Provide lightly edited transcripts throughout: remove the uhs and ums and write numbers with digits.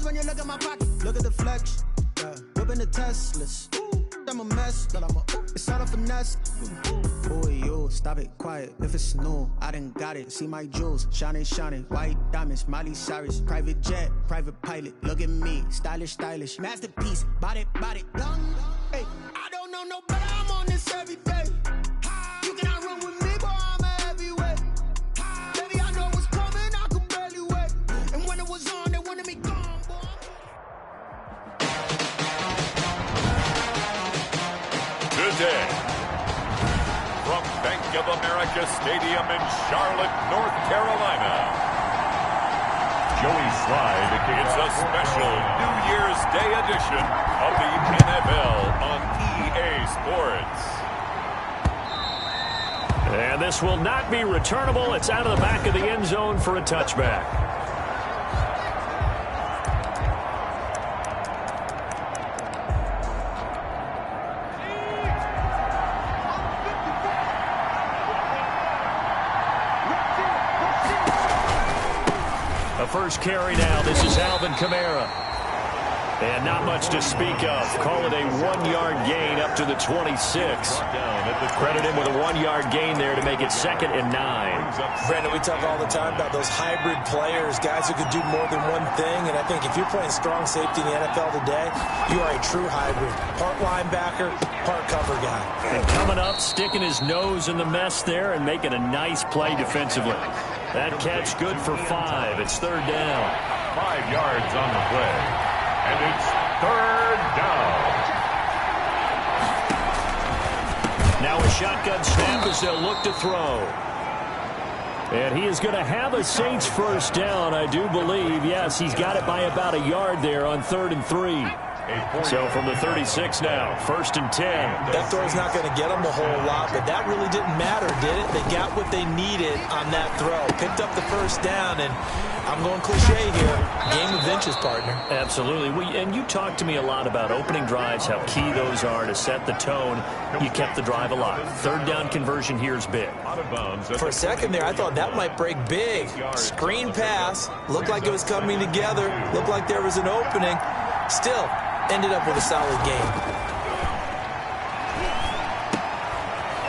when you look at my pocket. Look at the flex. Yeah. Whipping the Teslas. I'm a mess, but it's all a finesse. Boy, you stop it quiet. If it's new, I done got it. See my jewels, shining, shining. White diamonds, Miley Cyrus. Private jet, private pilot. Look at me, stylish, stylish. Masterpiece, body, young. Hey, I don't know no better. I'm on this every day. You cannot run with me, boy. I'm a heavyweight. Baby, I know what's coming. I can barely wait. And when it was on, they wanted me gone, boy. Today, from Bank of America Stadium in Charlotte, North Carolina, Joey Slide. It's a special New Year's Day edition of the NFL on EA Sports. And this will not be returnable. It's out of the back of the end zone for a touchback. First carry now. This is Alvin Kamara. And not much to speak of. Call it a 1-yard gain up to the 26. Credit him with a 1-yard gain there to make it 2nd and 9. Brandon, we talk all the time about those hybrid players, guys who could do more than one thing. And I think if you're playing strong safety in the NFL today, you are a true hybrid. Part linebacker, part cover guy. And coming up, sticking his nose in the mess there and making a nice play defensively. That catch good for 5. It's 3rd down. 5 yards on the play. And it's 3rd down. Now a shotgun snap as they'll look to throw. And he is going to have a Saints first down, I do believe. Yes, he's got it by about a yard there on 3rd and 3. So from the 36 now, 1st and 10. That throw's not going to get them a whole lot, but that really didn't matter, did it? They got what they needed on that throw. Picked up the first down, and I'm going cliche here. Game of inches, partner. Absolutely. And you talked to me a lot about opening drives, how key those are to set the tone. You kept the drive alive. 3rd down conversion here is big. For a second there, I thought that might break big. Screen pass. Looked like it was coming together. Looked like there was an opening. Still, ended up with a solid game.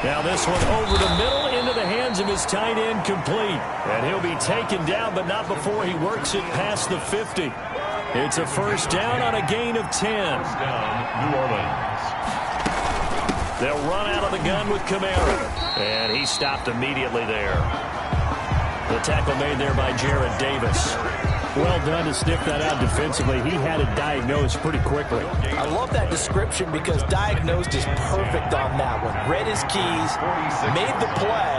Now this one over the middle into the hands of his tight end, complete. And he'll be taken down, but not before he works it past the 50. It's a first down on a gain of 10. New Orleans. They'll run out of the gun with Kamara. And he stopped immediately there. The tackle made there by Jarrad Davis. Well done to sniff that out defensively. He had it diagnosed pretty quickly. I love that description because diagnosed is perfect on that one. Read his keys, made the play,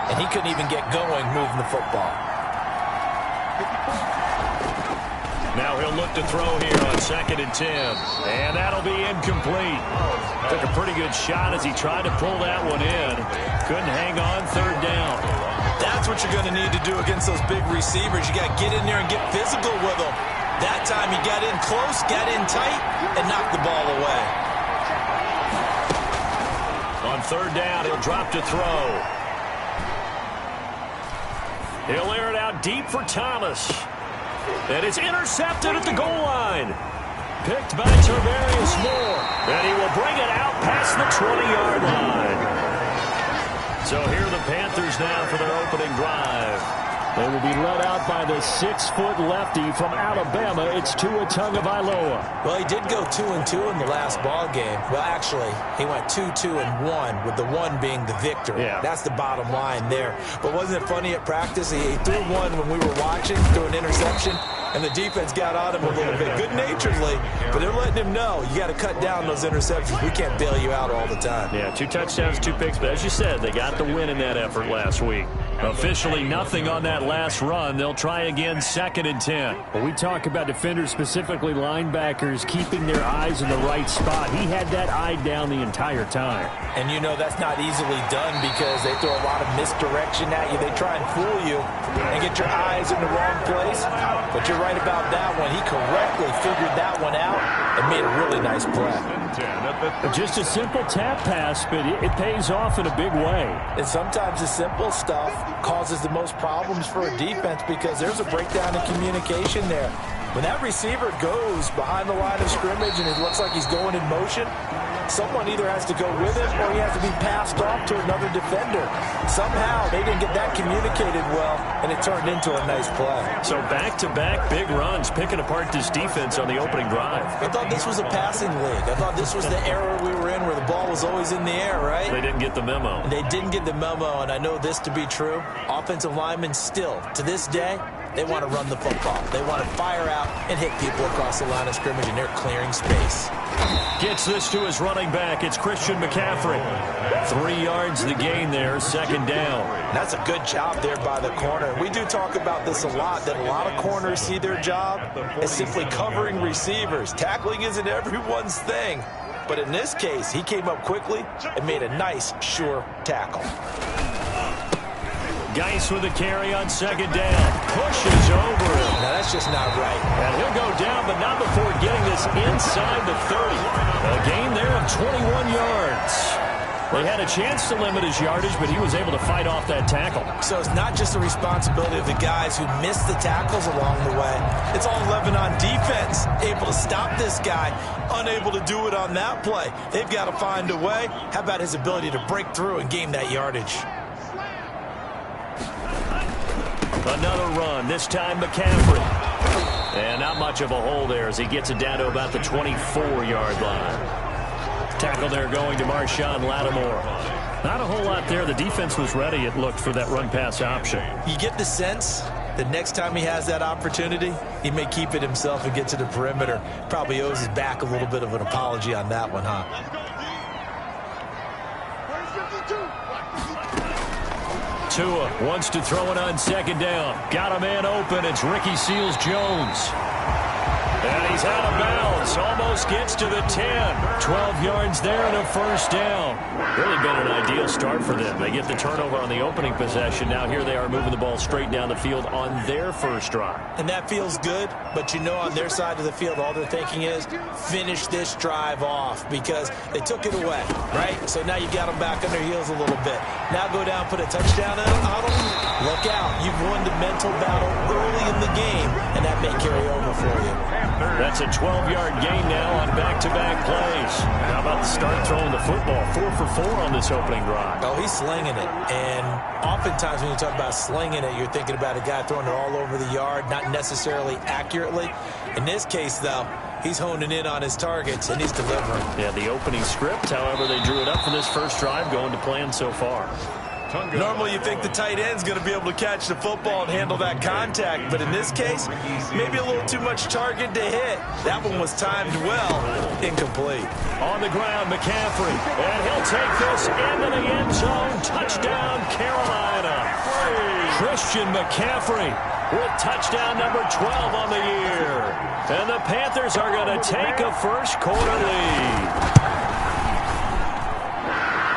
and he couldn't even get going moving the football. Now he'll look to throw here on 2nd and 10. And that'll be incomplete. Took a pretty good shot as he tried to pull that one in. Couldn't hang on, 3rd down. That's what you're going to need to do against those big receivers. You got to get in there and get physical with them. That time he got in close, got in tight, and knocked the ball away. On 3rd down, he'll drop to throw. He'll air it out deep for Thomas. And it's intercepted at the goal line. Picked by Tarvarius Moore. And he will bring it out past the 20-yard line. So here are the Panthers now for their opening drive. They will be led out by the 6-foot lefty from Alabama. It's Tua Tagovailoa. Well, he did go 2-2 in the last ball game. Well, actually, he went 2-2-1, with the 1 being the victory. Yeah. That's the bottom line there. But wasn't it funny at practice? He threw one when we were watching, threw an interception, and the defense got on him a little bit, good-naturedly. But they're letting him know, you got to cut down those interceptions. We can't bail you out all the time. Yeah, 2 touchdowns, 2 picks. But as you said, they got the win in that effort last week. Officially nothing on that last run. They'll try again 2nd and 10. Well, we talk about defenders, specifically linebackers, keeping their eyes in the right spot. He had that eye down the entire time. And you know that's not easily done because they throw a lot of misdirection at you. They try and fool you and get your eyes in the wrong place. But you're right about that one. He correctly figured that one out and made a really nice play. Just a simple tap pass, but it pays off in a big way. And sometimes the simple stuff causes the most problems for a defense because there's a breakdown in communication there. When that receiver goes behind the line of scrimmage and it looks like he's going in motion, someone either has to go with him or he has to be passed off to another defender. Somehow they didn't get that communicated well, and it turned into a nice play. So back-to-back big runs, picking apart this defense on the opening drive. I thought this was a passing league. I thought this was the era we were in where the ball was always in the air, right? They didn't get the memo. They didn't get the memo, and I know this to be true. Offensive linemen still, to this day, they want to run the football. They want to fire out and hit people across the line of scrimmage, and they're clearing space. Gets this to his running back. It's Christian McCaffrey. 3 yards the gain there, second down. That's a good job there by the corner. We do talk about this a lot, that a lot of corners see their job as simply covering receivers. Tackling isn't everyone's thing. But in this case, he came up quickly and made a nice, sure tackle. Geis with a carry on second down. Pushes over him. Now, that's just not right. And he'll go down, but not before getting this inside the 30. A gain there of 21 yards. They had a chance to limit his yardage, but he was able to fight off that tackle. So it's not just the responsibility of the guys who missed the tackles along the way. It's all 11 on defense, able to stop this guy, unable to do it on that play. They've got to find a way. How about his ability to break through and gain that yardage? Another run, this time McCaffrey. And not much of a hole there as he gets it down to about the 24-yard line. Tackle there going to Marshawn Lattimore. Not a whole lot there. The defense was ready, it looked, for that run-pass option. You get the sense that next time he has that opportunity, he may keep it himself and get to the perimeter. Probably owes his back a little bit of an apology on that one, huh? Tua wants to throw it on second down. Got a man open. It's Ricky Seals-Jones. And he's out of bounds. Almost gets to the 10. 12 yards there and a first down. Really been an ideal start for them. They get the turnover on the opening possession. Now here they are moving the ball straight down the field on their first drive. And that feels good, but you know on their side of the field, all they're thinking is finish this drive off because they took it away, right? So now you got them back on their heels a little bit. Now go down, put a touchdown on them. Look out. You've won the mental battle early in the game, and that may carry over for you. That's a 12-yard gain now on back-to-back plays. How about the start throwing the football? 4 for 4 on this opening drive. Oh, he's slinging it. And oftentimes when you talk about slinging it, you're thinking about a guy throwing it all over the yard, not necessarily accurately. In this case, though, he's honing in on his targets, and he's delivering. Yeah, the opening script, however, they drew it up for this first drive, going to plan so far. Normally you think the tight end's going to be able to catch the football and handle that contact, but in this case, maybe a little too much target to hit. That one was timed well, incomplete. On the ground, McCaffrey, and he'll take this into the end zone. Touchdown, Carolina. Christian McCaffrey with touchdown number 12 on the year. And the Panthers are going to take a first quarter lead.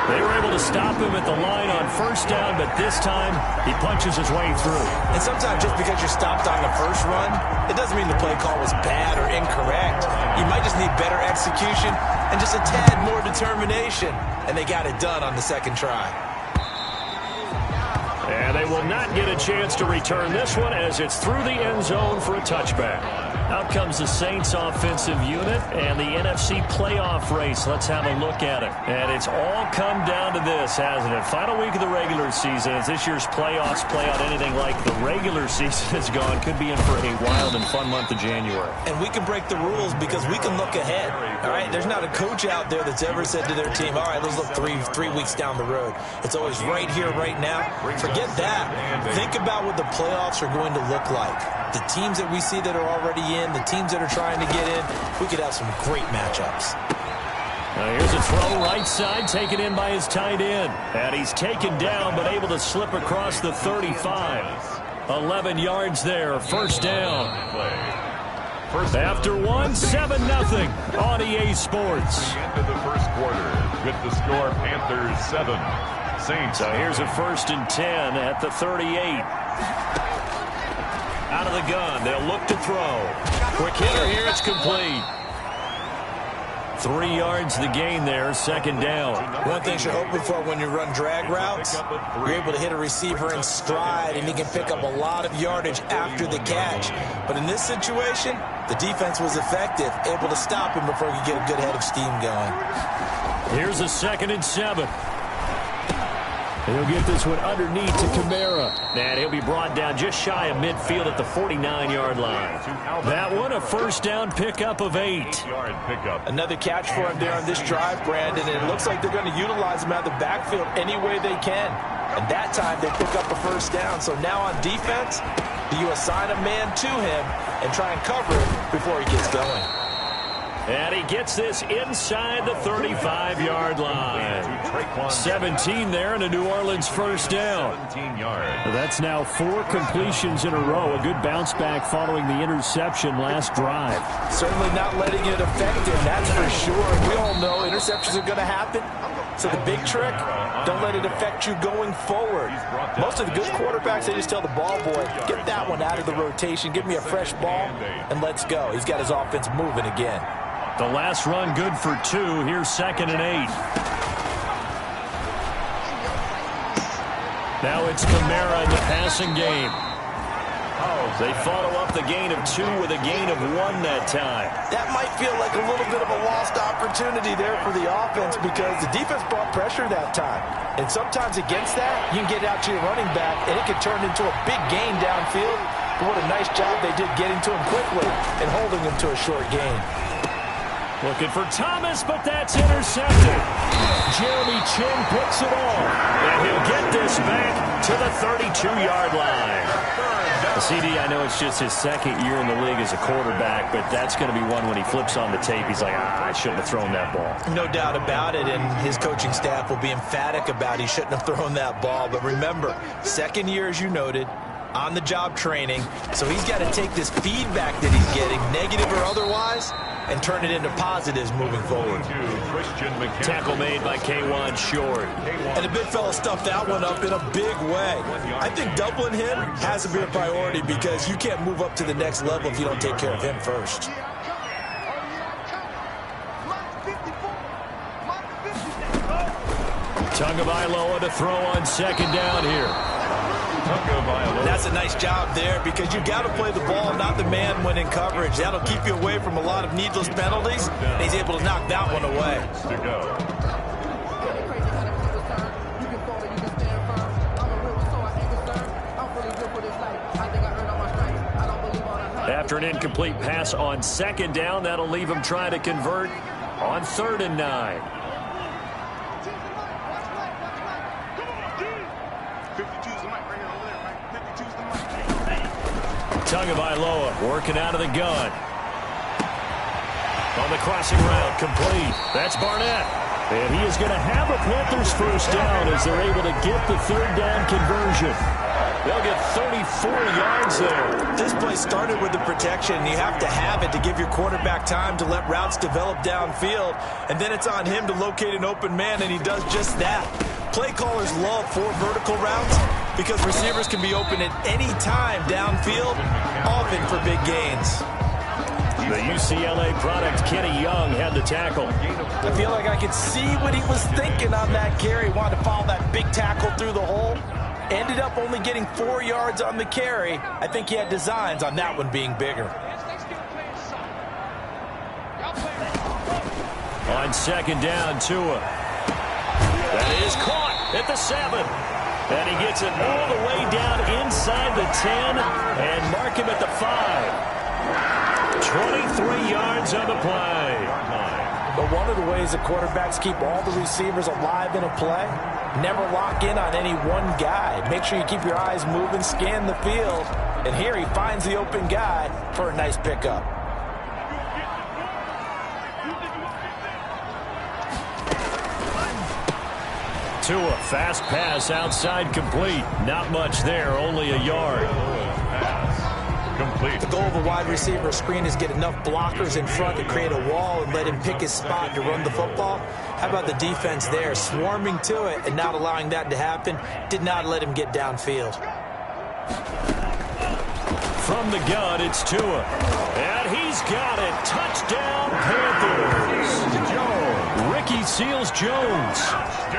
They were able to stop him at the line on first down, but this time he punches his way through. And sometimes just because you're stopped on the first run, it doesn't mean the play call was bad or incorrect. You might just need better execution and just a tad more determination. And they got it done on the second try. And they will not get a chance to return this one as it's through the end zone for a touchback. Out comes the Saints offensive unit and the NFC playoff race. Let's have a look at it. And it's all come down to this, hasn't it? Final week of the regular season. As this year's playoffs play out anything like the regular season has gone, could be in for a wild and fun month of January. And we can break the rules because we can look ahead. All right, there's not a coach out there that's ever said to their team, all right, let's look three weeks down the road. It's always right here, right now. Forget that. Think about what the playoffs are going to look like. The teams that we see that are already in, the teams that are trying to get in, we could have some great matchups. Now here's a throw right side, taken in by his tight end. And he's taken down, but able to slip across the 35. 11 yards there, first down. After 1, 7-0 on EA Sports. End of the first quarter with the score Panthers 7, Saints. So here's a 1st and 10 at the 38. Out of the gun, they'll look to throw. Quick hitter here, it's complete. 3 yards the gain there, second down. One thing you're hoping for when you run drag routes, you're able to hit a receiver in stride, and he can pick up a lot of yardage after the catch. But in this situation, the defense was effective, able to stop him before he could get a good head of steam going. Here's a 2nd and 7. He'll get this one underneath to Kamara. And he'll be brought down just shy of midfield at the 49-yard line. That one, a first down pickup of 8. Another catch for him there on this drive, Brandon, and it looks like they're going to utilize him out of the backfield any way they can. And that time they pick up a first down. So now on defense, you assign a man to him and try and cover him before he gets going. And he gets this inside the 35-yard line. 17 there and a New Orleans first down. That's now 4 completions in a row. A good bounce back following the interception last drive. Certainly not letting it affect him, that's for sure. We all know interceptions are going to happen. So the big trick, don't let it affect you going forward. Most of the good quarterbacks, they just tell the ball boy, get that one out of the rotation, give me a fresh ball, and let's go. He's got his offense moving again. The last run good for 2. Here's 2nd and 8. Now it's Kamara in the passing game. They follow up the gain of 2 with a gain of 1 that time. That might feel like a little bit of a lost opportunity there for the offense because the defense brought pressure that time. And sometimes against that, you can get out to your running back, and it can turn into a big gain downfield. But what a nice job they did getting to him quickly and holding him to a short gain. Looking for Thomas, but that's intercepted. Jeremy Chin picks it off, and he'll get this back to the 32-yard line. CD, I know it's just his 2nd year in the league as a quarterback, but that's going to be one when he flips on the tape, he's like, I shouldn't have thrown that ball. No doubt about it, and his coaching staff will be emphatic about he shouldn't have thrown that ball. But remember, 2nd year, as you noted, on-the-job training, so he's got to take this feedback that he's getting, negative or otherwise, and turn it into positives moving forward. Tackle made by K1 Short. And the big fella stuffed that one up in a big way. I think doubling him has to be a priority because you can't move up to the next level if you don't take care of him first. Tagovailoa to throw on 2nd down here. That's a nice job there because you got to play the ball, not the man when in coverage. That'll keep you away from a lot of needless penalties. And he's able to knock that one away. After an incomplete pass on 2nd down, that'll leave him trying to convert on 3rd and 9. Tagovailoa working out of the gun. On the crossing route, complete. That's Barnett. And he is going to have a Panthers first down as they're able to get the 3rd down conversion. They'll get 34 yards there. This play started with the protection. You have to have it to give your quarterback time to let routes develop downfield. And then it's on him to locate an open man, and he does just that. Play callers love 4 vertical routes because receivers can be open at any time downfield, often for big gains. The UCLA product, Kenny Young, had the tackle. I feel like I could see what he was thinking on that carry. He wanted to follow that big tackle through the hole. Ended up only getting 4 yards on the carry. I think he had designs on that one being bigger. On 2nd down, Tua. That is caught at the 7. And he gets it all the way down inside the 10 and mark him at the 5. 23 yards on the play. But one of the ways that quarterbacks keep all the receivers alive in a play, never lock in on any one guy. Make sure you keep your eyes moving, scan the field. And here he finds the open guy for a nice pickup. Tua, fast pass outside complete. Not much there, only a yard. Complete. The goal of a wide receiver screen is get enough blockers in front to create a wall and let him pick his spot to run the football. How about the defense there, swarming to it and not allowing that to happen? Did not let him get downfield. From the gun, it's Tua. And he's got it. Touchdown, Panthers. Jones.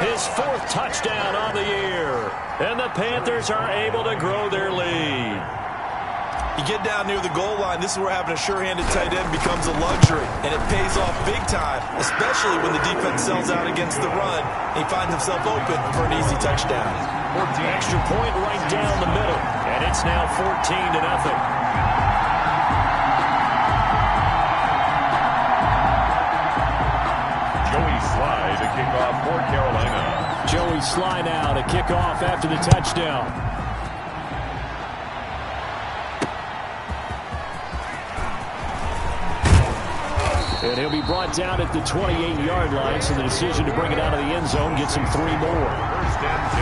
His 4th touchdown on the year. And the Panthers are able to grow their lead. You get down near the goal line, this is where having a sure-handed tight end becomes a luxury, and it pays off big time, especially when the defense sells out against the run, and he finds himself open for an easy touchdown. Extra point right down the middle, and it's now 14-0. Joey Sly to kick off for Carolina. Joey Sly now to kick off after the touchdown. And he'll be brought down at the 28-yard line, so the decision to bring it out of the end zone gets him 3 more. First and 10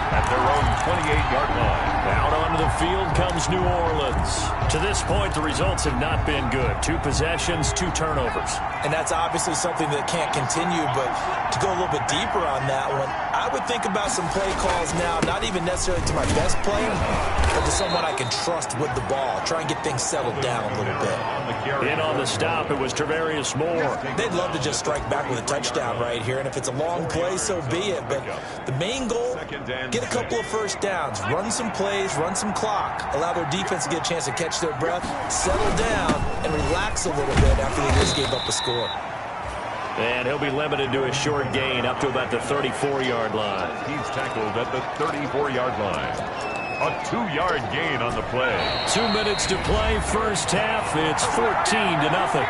at their own 28-yard line. Out onto the field comes New Orleans. To this point, the results have not been good. 2 possessions, 2 turnovers. And that's obviously something that can't continue, but to go a little bit deeper on that one, I would think about some play calls now, not even necessarily to my best player, but to someone I can trust with the ball. Try and get things settled down a little bit. In on the stop, it was Tarvarius Moore. They'd love to just strike back with a touchdown right here, and if it's a long play, so be it. But the main goal, get a couple of first downs, run some plays, run some clock, allow their defense to get a chance to catch their breath, settle down, and relax a little bit after they just gave up a score. And he'll be limited to a short gain up to about the 34-yard line. He's tackled at the 34-yard line. A 2-yard gain on the play. 2 minutes to play, first half. It's 14-0.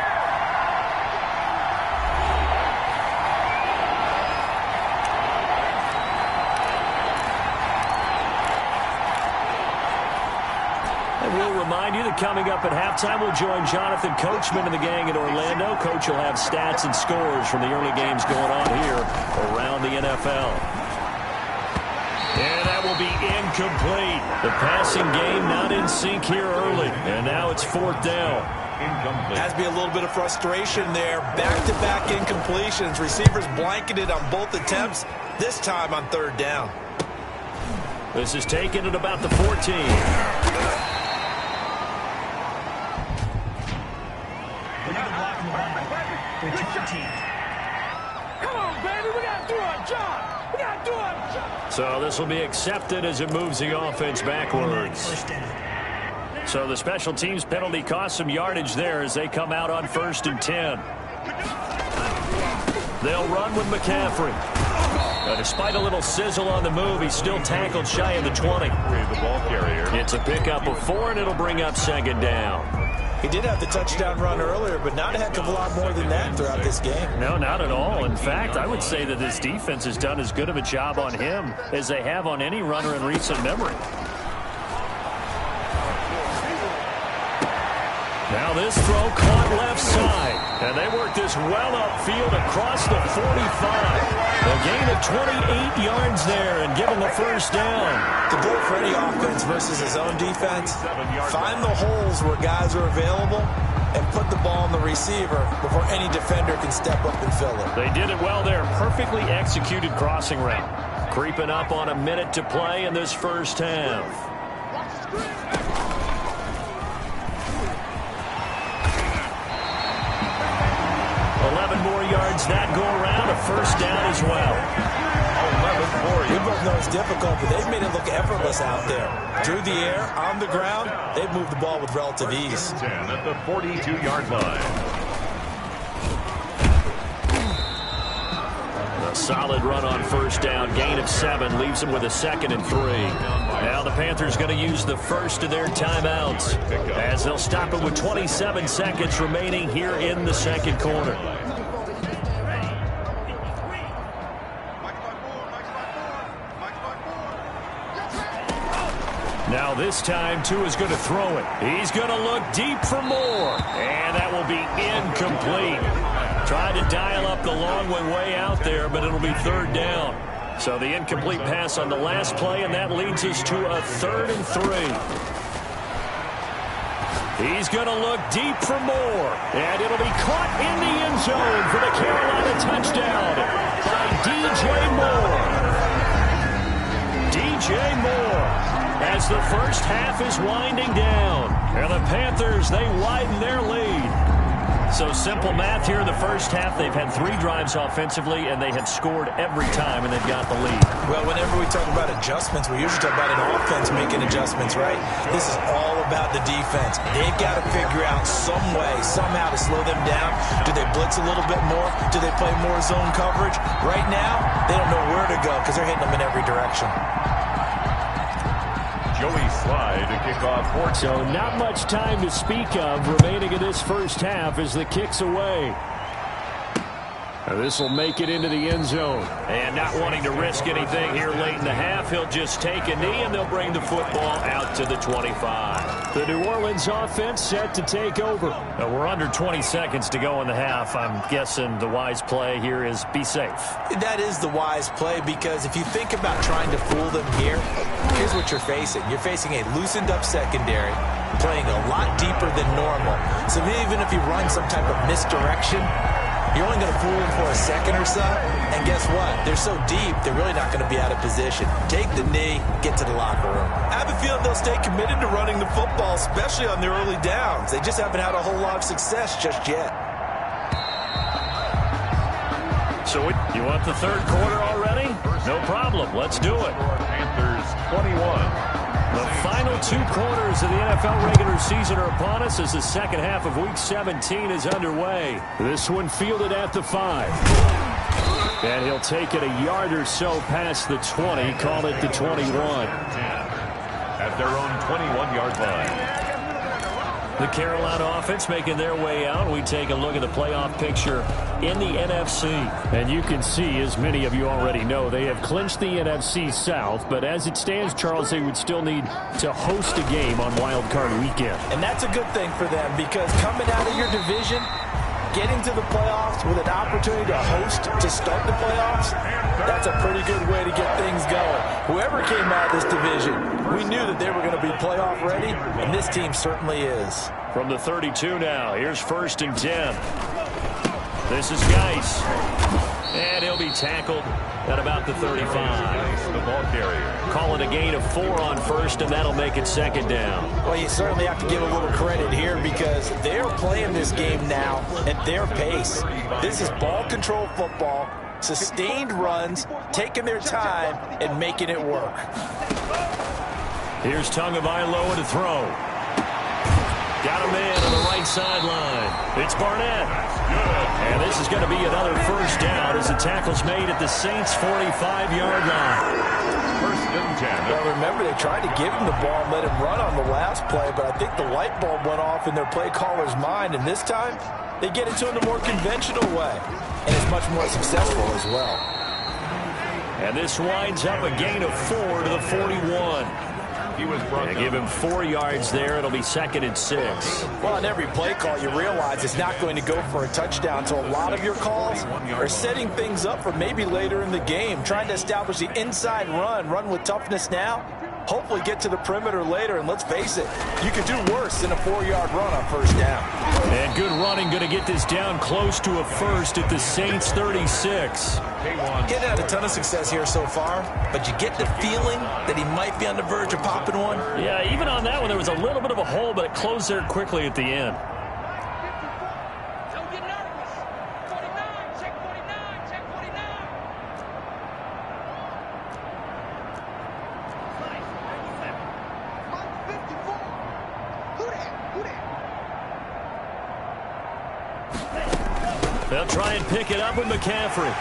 We'll remind you that coming up at halftime, we'll join Jonathan Coachman and the gang in Orlando. Coach will have stats and scores from the early games going on here around the NFL. And that will be incomplete. The passing game not in sync here early. And now it's 4th down. Incomplete. Has to be a little bit of frustration there. Back-to-back incompletions. Receivers blanketed on both attempts, this time on 3rd down. This is taken at about the 14. Come on, baby, we gotta do our job. We gotta do our job. So this will be accepted as it moves the offense backwards. So the special teams penalty cost some yardage there as they come out on 1st and 10. They'll run with McCaffrey. Despite a little sizzle on the move, he's still tackled shy of the 20. The ball carrier. It's a pickup of 4, and it'll bring up 2nd down. He did have the touchdown run earlier, but not a heck of a lot more than that throughout this game. No, not at all. In fact, I would say that this defense has done as good of a job on him as they have on any runner in recent memory. Now this throw caught left side. And they work this well upfield across the 45. A gain of 28 yards there and give him the 1st down. The goal for any offense versus his own defense, find the holes where guys are available and put the ball in the receiver before any defender can step up and fill it. They did it well there. Perfectly executed crossing route. Creeping up on a minute to play in this 1st half. More yards that go around, a 1st down as well. 11 more We yards. both know it's difficult, but they've made it look effortless out there. Through the air, on the ground, they've moved the ball with relative ease. 10 at the 42-yard line. A solid run on 1st down, gain of 7, leaves them with a 2nd and 3. Now the Panthers going to use the first of their timeouts as they'll stop it with 27 seconds remaining here in the 2nd quarter. Now this time, Tua's going to throw it. He's going to look deep for more. And that will be incomplete. Tried to dial up the long one way out there, but it'll be 3rd down. So the incomplete pass on the last play, and that leads us to a 3rd and 3. He's going to look deep for more. And it'll be caught in the end zone for the Carolina touchdown by DJ Moore. DJ Moore. As the 1st half is winding down. And the Panthers, they widen their lead. So simple math here in the first half. They've had 3 drives offensively, and they have scored every time, and they've got the lead. Well, whenever we talk about adjustments, we usually talk about an offense making adjustments, right? This is all about the defense. They've got to figure out some way, somehow to slow them down. Do they blitz a little bit more? Do they play more zone coverage? Right now, they don't know where to go because they're hitting them in every direction. Joey Slye to kick off. So not much time to speak of remaining in this first half as the kick's away. This will make it into the end zone. And not wanting to risk anything here late in the half, he'll just take a knee, and they'll bring the football out to the 25. The New Orleans offense set to take over. We're under 20 seconds to go in the half. I'm guessing the wise play here is be safe. That is the wise play, because if you think about trying to fool them here, here's what you're facing. You're facing a loosened up secondary, playing a lot deeper than normal. So even if you run some type of misdirection, you're only going to fool them for a second or so, and guess what? They're so deep, they're really not going to be out of position. Take the knee, get to the locker room. I have a feeling they'll stay committed to running the football, especially on their early downs. They just haven't had a whole lot of success just yet. So you want the third quarter already? No problem. Let's do it. Panthers 21. The final 2 quarters of the NFL regular season are upon us as the second half of Week 17 is underway. This one fielded at the 5. And he'll take it a yard or so past the 20, call it the 21. At their own 21-yard line. The Carolina offense making their way out. We take a look at the playoff picture in the NFC. And you can see, as many of you already know, they have clinched the NFC South. But as it stands, Charles, they would still need to host a game on Wild Card Weekend. And that's a good thing for them, because coming out of your division, getting to the playoffs with an opportunity to host to start the playoffs, that's a pretty good way to get things going. Whoever came out of this division, we knew that they were going to be playoff ready, and this team certainly is. From the 32 now, here's 1st and 10. This is Geis. And he'll be tackled at about the 35. The ball carrier. Call it a gain of 4 on 1st, and that'll make it 2nd down. Well, you certainly have to give a little credit here, because they're playing this game now at their pace. This is ball control football, sustained runs, taking their time, and making it work. Here's Tagovailoa to throw. Got a man on the right sideline. It's Barnett. And this is going to be another 1st down as the tackle's made at the Saints' 45-yard line. 1st and 10. Well, remember, they tried to give him the ball and let him run on the last play, but I think the light bulb went off in their play caller's mind, and this time they get it to him the more conventional way, and it's much more successful as well. And this winds up a gain of 4 to the 41. He was brought down. Give him 4 yards there. It'll be 2nd and 6. Well, on every play call, you realize it's not going to go for a touchdown, so a lot of your calls are setting things up for maybe later in the game, trying to establish the inside run with toughness now, hopefully get to the perimeter later, and let's face it, you could do worse than a 4-yard run on 1st down. And good running, going to get this down close to a 1st at the Saints' 36. Getting had a ton of success here so far, but you get the feeling that he might be on the verge of popping one. Yeah, even on that one, there was a little bit of a hole, but it closed there quickly at the end. Don't get nervous. 49, check 49, check 49. They'll try and pick it up with McCaffrey.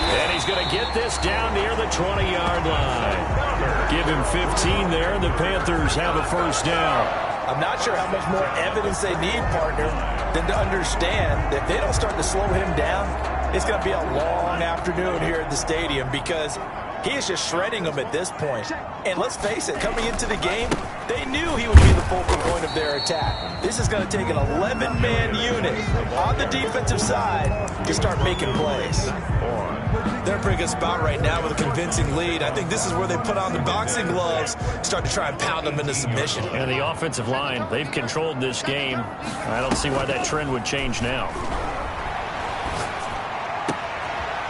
And he's going to get this down near the 20-yard line. Give him 15 there, and the Panthers have a 1st down. I'm not sure how much more evidence they need, partner, than to understand that if they don't start to slow him down, it's going to be a long afternoon here at the stadium, because he is just shredding them at this point. And let's face it, coming into the game, they knew he would be the focal point of their attack. This is going to take an 11-man unit on the defensive side to start making plays. They're in a pretty good spot right now with a convincing lead. I think this is where they put on the boxing gloves, start to try and pound them into submission. And the offensive line, they've controlled this game. I don't see why that trend would change now.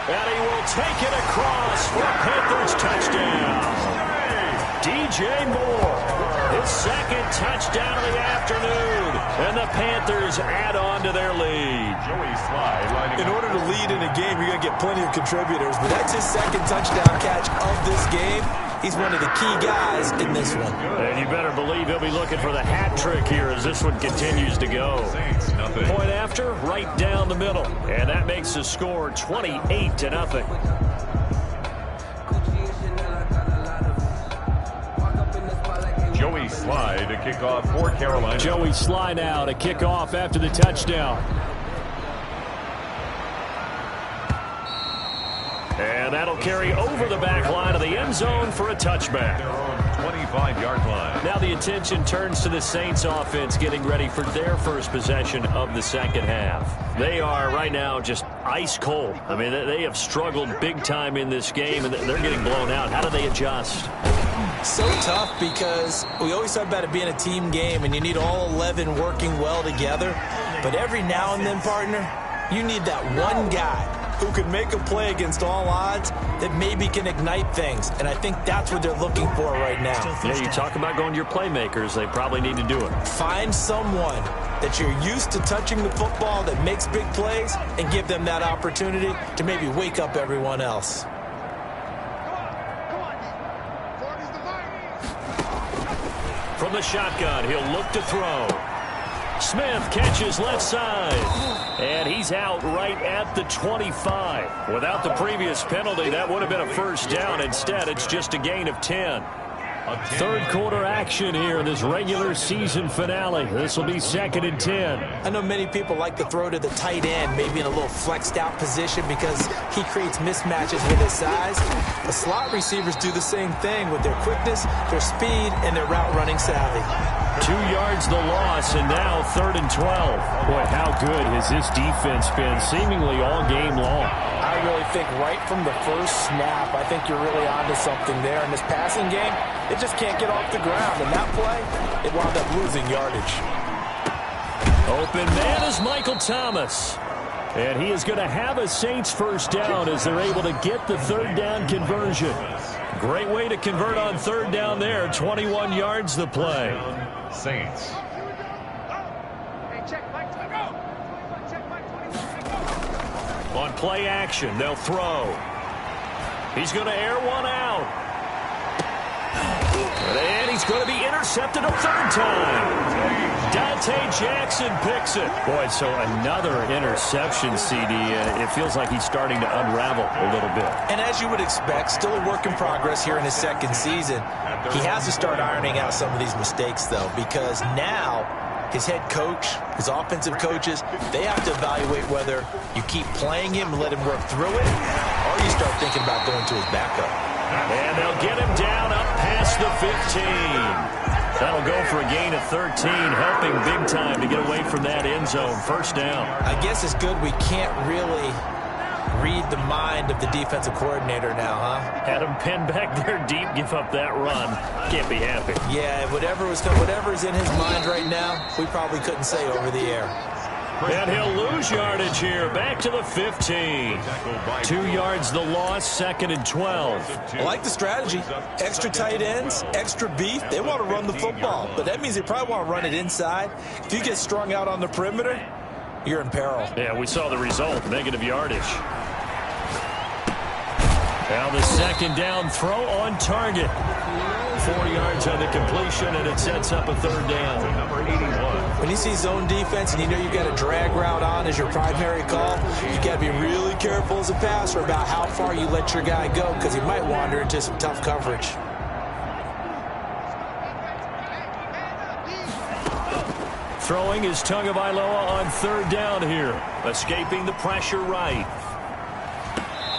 And he will take it across for a Panthers touchdown. DJ Moore. His second touchdown of the afternoon. And the Panthers add on to their lead. In order to lead in a game, you're going to get plenty of contributors. But that's his second touchdown catch of this game. He's one of the key guys in this one. And you better believe he'll be looking for the hat trick here as this one continues to go. Point after, right down the middle. And that makes the score 28-0. Joey Sly to kick off for Carolina. Joey Sly now to kick off after the touchdown. And that'll carry over the back line of the end zone for a touchback. Their own 25-yard line. Now the attention turns to the Saints offense getting ready for their first possession of the second half. They are right now just ice cold. I mean, they have struggled big time in this game, and they're getting blown out. How do they adjust? So tough because we always talk about it being a team game, and you need all 11 working well together. But every now and then, partner, you need that one guy who can make a play against all odds that maybe can ignite things. And I think that's what they're looking for right now. Yeah, you talk about going to your playmakers. They probably need to do it. Find someone that you're used to touching the football that makes big plays and give them that opportunity to maybe wake up everyone else. From the shotgun, he'll look to throw. Smith catches left side. And he's out right at the 25. Without the previous penalty, that would have been a first down. Instead, it's just a gain of 10. Third quarter action here in this regular season finale. This will be 2nd and 10. I know many people like to throw to the tight end, maybe in a little flexed out position because he creates mismatches with his size. The slot receivers do the same thing with their quickness, their speed, and their route running savvy. 2 yards the loss, and now 3rd and 12. Boy, how good has this defense been seemingly all game long. I really think right from the first snap, I think you're really onto something there. In this passing game, it just can't get off the ground. And that play, it wound up losing yardage. Open man is Michael Thomas. And he is going to have a Saints first down as they're able to get the 3rd down conversion. Great way to convert on 3rd down there. 21 yards the play. Saints. On play action, they'll throw. He's going to air one out. And he's going to be intercepted a 3rd time. Dante Jackson picks it. Boy, so another interception, CD. It feels like he's starting to unravel a little bit. And as you would expect, still a work in progress here in his 2nd season. He has to start ironing out some of these mistakes, though, because now his head coach, his offensive coaches, they have to evaluate whether you keep playing him and let him work through it, or you start thinking about going to his backup. And they'll get him down up past the 15. That'll go for a gain of 13, helping big time to get away from that end zone. First down. I guess it's good we can't really read the mind of the defensive coordinator now, huh? Had him pinned back there deep, give up that run. Can't be happy. Yeah, whatever's in his mind right now, we probably couldn't say over the air. And he'll lose yardage here, back to the 15. 2 yards the loss, 2nd and 12. I like the strategy. Extra tight ends, extra beef. They want to run the football, but that means they probably want to run it inside. If you get strung out on the perimeter, you're in peril. Yeah, we saw the result, negative yardage. Now the 2nd down throw on target. 4 yards on the completion, and it sets up a 3rd down. Number 81. When you see zone defense and you know you've got a drag route on as your primary call, you've got to be really careful as a passer about how far you let your guy go because he might wander into some tough coverage. Throwing is Tagovailoa on 3rd down here. Escaping the pressure right.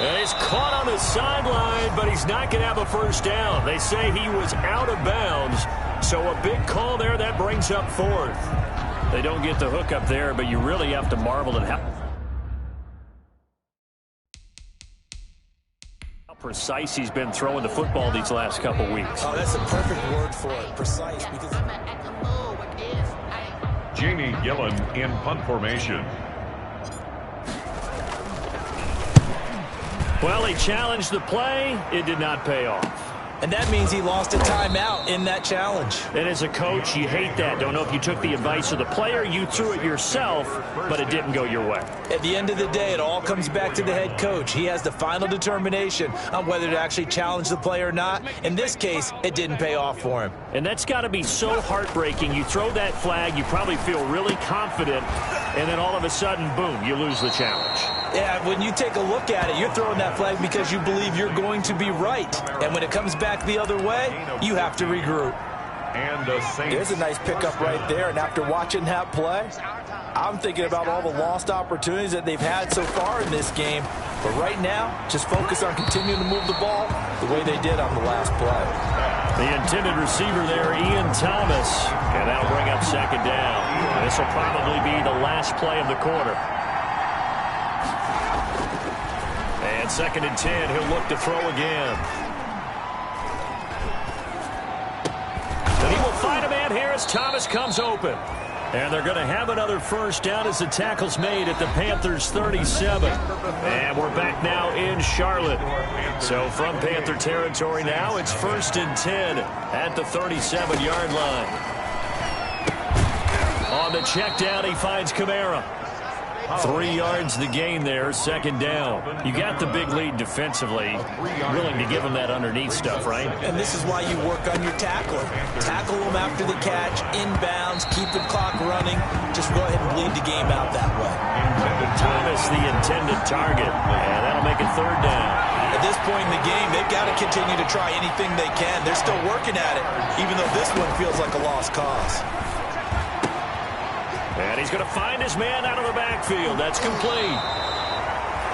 And he's caught on the sideline, but he's not going to have a first down. They say he was out of bounds, so a big call there. That brings up 4th. They don't get the hook up there, but you really have to marvel at how precise he's been throwing the football these last couple weeks. Oh, that's a perfect word for it, precise. Because Jamie Gillen in punt formation. Well, he challenged the play. It did not pay off. And that means he lost a timeout in that challenge. And as a coach, you hate that. Don't know if you took the advice of the player, you threw it yourself, but it didn't go your way. At the end of the day, it all comes back to the head coach. He has the final determination on whether to actually challenge the play or not. In this case, it didn't pay off for him. And that's got to be so heartbreaking. You throw that flag, you probably feel really confident, and then all of a sudden, boom, you lose the challenge. Yeah, when you take a look at it, you're throwing that flag because you believe you're going to be right. And when it comes back the other way, you have to regroup. And the Saints. There's a nice pickup right there, and after watching that play, I'm thinking about all the lost opportunities that they've had so far in this game. But right now, just focus on continuing to move the ball the way they did on the last play. The intended receiver there, Ian Thomas, and that'll bring up second down. This will probably be the last play of the quarter. And 2nd and 10, he'll look to throw again. And he will find a man here as Thomas comes open. And they're going to have another first down as the tackle's made at the Panthers' 37. And we're back now in Charlotte. So from Panther territory now, it's 1st and 10 at the 37-yard line. On the check down, he finds Kamara. 3 yards the gain there, 2nd down. You got the big lead defensively. Willing to give him that underneath stuff, right? And this is why you work on your tackling. Tackle them after the catch, inbounds, keep the clock running. Just go ahead and bleed the game out that way. Thomas, the intended target, and that'll make it 3rd down. At this point in the game, they've got to continue to try anything they can. They're still working at it, even though this one feels like a lost cause. And he's going to find his man out of the backfield. That's complete.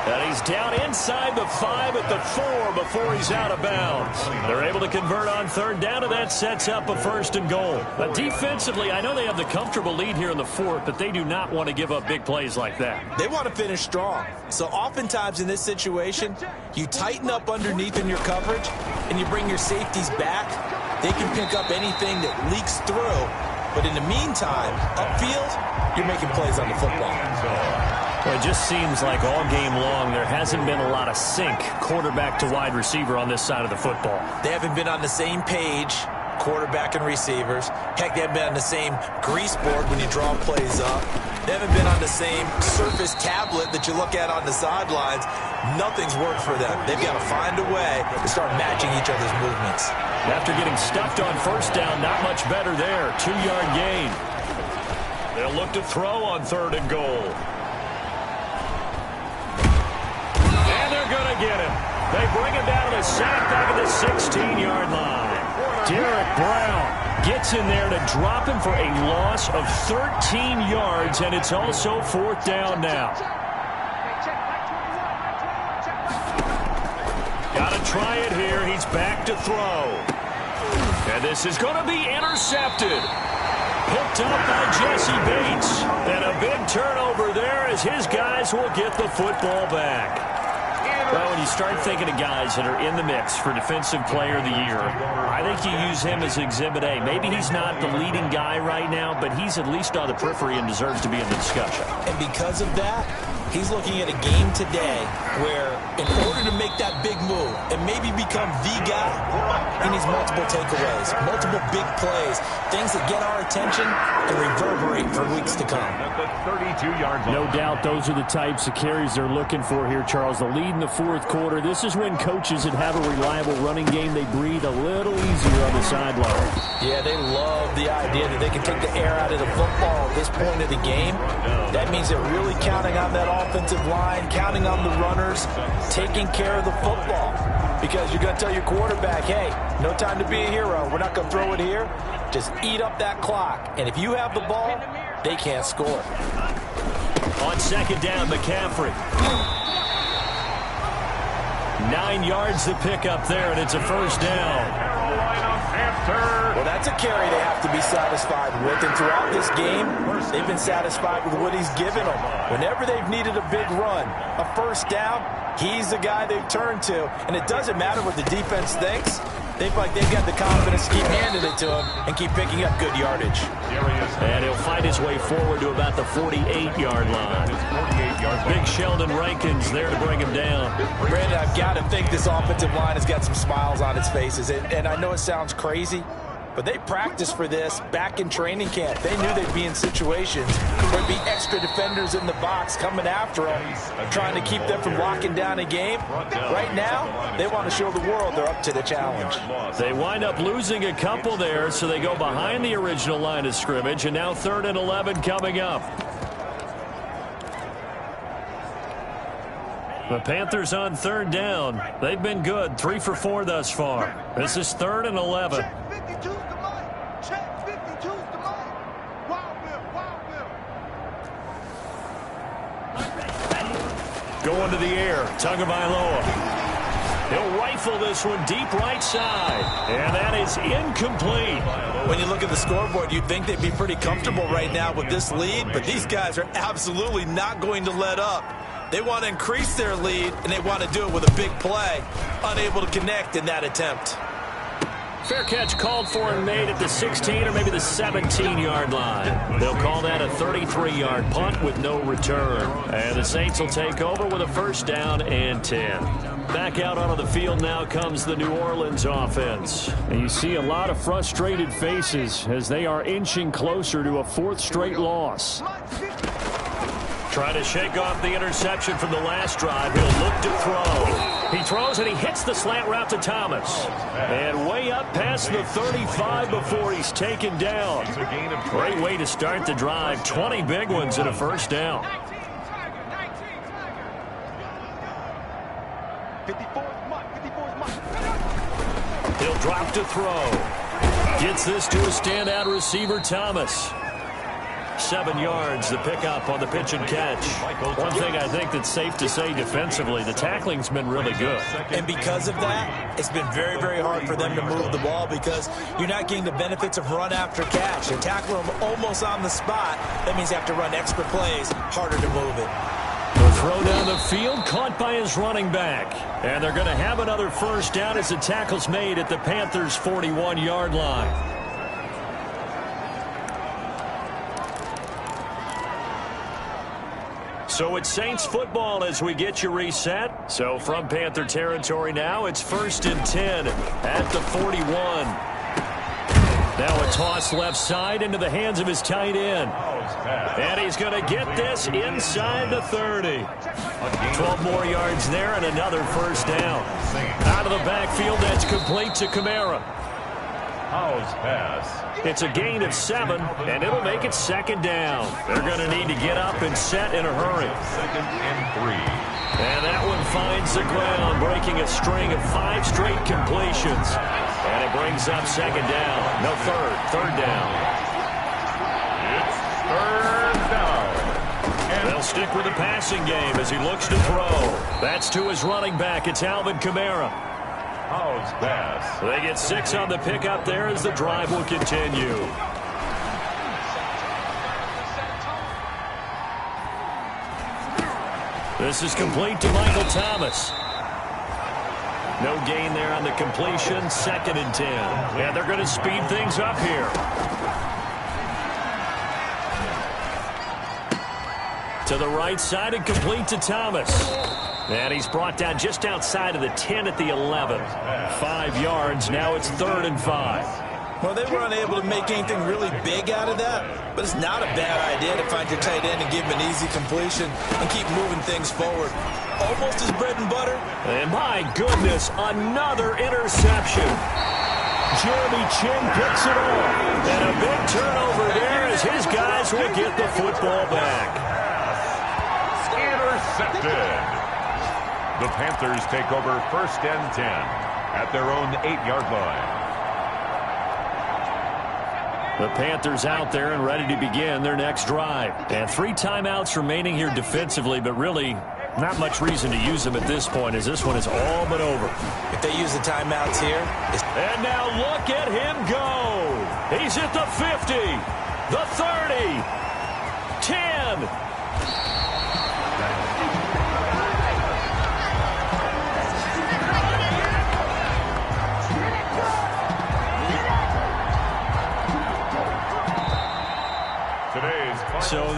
And he's down inside the 5 at the 4 before he's out of bounds. They're able to convert on 3rd down, and that sets up a 1st and goal. Defensively, I know they have the comfortable lead here in the 4th, but they do not want to give up big plays like that. They want to finish strong. So oftentimes in this situation, you tighten up underneath in your coverage, and you bring your safeties back. They can pick up anything that leaks through. But in the meantime, upfield, you're making plays on the football. Well, it just seems like all game long there hasn't been a lot of sync quarterback to wide receiver on this side of the football. They haven't been on the same page, quarterback and receivers. Heck, they haven't been on the same grease board when you draw plays up. They haven't been on the same surface tablet that you look at on the sidelines. Nothing's worked for them. They've got to find a way to start matching each other's movements. After getting stuffed on 1st down, not much better there. 2-yard gain. They'll look to throw on 3rd and goal. And they're going to get him. They bring him down to the sack back at the 16-yard line. Derek Brown gets in there to drop him for a loss of 13 yards, and it's also 4th down now. Got to try it here. He's back to throw. And this is going to be intercepted. Picked up by Jesse Bates. And a big turnover there as his guys will get the football back. Well, when you start thinking of guys that are in the mix for Defensive Player of the Year, I think you use him as Exhibit A. Maybe he's not the leading guy right now, but he's at least on the periphery and deserves to be in the discussion. And because of that, he's looking at a game today where in order to make that big move and maybe become the guy, he needs multiple takeaways, multiple big plays, things that get our attention and reverberate for weeks to come. No doubt those are the types of carries they're looking for here, Charles. The lead in the 4th quarter. This is when coaches that have a reliable running game, they breathe a little easier on the sideline. Yeah, they love the idea that they can take the air out of the football at this point of the game. That means they're really counting on that offensive line, counting on the runners, taking care of the football. Because you're going to tell your quarterback, hey, no time to be a hero. We're not going to throw it here. Just eat up that clock. And if you have the ball, they can't score. On 2nd down, McCaffrey. 9 yards to pick up there, and it's a 1st down. Well, that's a carry they have to be satisfied with. And throughout this game, they've been satisfied with what he's given them. Whenever they've needed a big run, a 1st down, he's the guy they've turned to. And it doesn't matter what the defense thinks. They feel like they've got the confidence to keep handing it to him and keep picking up good yardage. And he'll fight his way forward to about the 48-yard line. Big Sheldon Rankins there to bring him down. Brandon, I've got to think this offensive line has got some smiles on its faces. And I know it sounds crazy, but they practiced for this back in training camp. They knew they'd be in situations where there'd be extra defenders in the box coming after them, trying to keep them from locking down a game. Right now, they want to show the world they're up to the challenge. They wind up losing a couple there, so they go behind the original line of scrimmage, and now 3rd and 11 coming up. The Panthers on 3rd down. They've been good, 3 for 4 thus far. This is 3rd and 11. Going to the air, Tagovailoa. He'll rifle this one deep right side, and that is incomplete. When you look at the scoreboard, you'd think they'd be pretty comfortable right now with this lead, but these guys are absolutely not going to let up. They want to increase their lead, and they want to do it with a big play. Unable to connect in that attempt. Fair catch called for and made at the 16 or maybe the 17-yard line. They'll call that a 33-yard punt with no return. And the Saints will take over with a 1st down and 10. Back out onto the field now comes the New Orleans offense. And you see a lot of frustrated faces as they are inching closer to a 4th straight loss. Trying to shake off the interception from the last drive. He'll look to throw. He throws and he hits the slant route to Thomas. And way up past the 35 before he's taken down. Great way to start the drive. 20 big ones and a 1st down. He'll drop to throw. Gets this to a standout receiver, Thomas. 7 yards, the pickup on the pitch and catch. One thing I think that's safe to say defensively, the tackling's been really good. And because of that, it's been very, very hard for them to move the ball because you're not getting the benefits of run after catch. They tackle them almost on the spot. That means you have to run extra plays, harder to move it. The throw down the field, caught by his running back. And they're going to have another 1st down as the tackle's made at the Panthers' 41-yard line. So it's Saints football as we get you reset. So from Panther territory now, it's 1st and 10 at the 41. Now a toss left side into the hands of his tight end. And he's going to get this inside the 30. 12 more yards there and another 1st down. Out of the backfield, that's complete to Kamara. It's a gain of 7, and it'll make it 2nd down. They're going to need to get up and set in a hurry. 2nd and 3. And that one finds the ground, breaking a string of 5 straight completions. And it brings up 2nd down. No, 3rd down. It's 3rd down. They'll stick with the passing game as he looks to throw. That's to his running back. It's Alvin Kamara. Pass. They get 6 on the pickup there as the drive will continue. This is complete to Michael Thomas. No gain there on the completion. 2nd and 10. Yeah, they're going to speed things up here. To the right side and complete to Thomas. And he's brought down just outside of the 10 at the 11. 5 yards. Now it's 3rd and 5. Well, they were unable to make anything really big out of that, but it's not a bad idea to find your tight end and give him an easy completion and keep moving things forward. Almost his bread and butter. And my goodness, another interception. Jeremy Chin picks it off. And a big turnover there as his guys will get the football back. Intercepted. The Panthers take over 1st and 10 at their own 8-yard line. The Panthers out there and ready to begin their next drive. And 3 timeouts remaining here defensively, but really not much reason to use them at this point as this one is all but over. If they use the timeouts here. And now look at him go. He's at the 50, the 30, 10.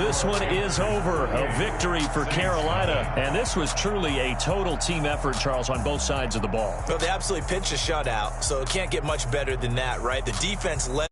this one is over. A victory for Carolina. And this was truly a total team effort, Charles, on both sides of the ball. Well, they absolutely pitched a shutout, so it can't get much better than that, right? The defense led.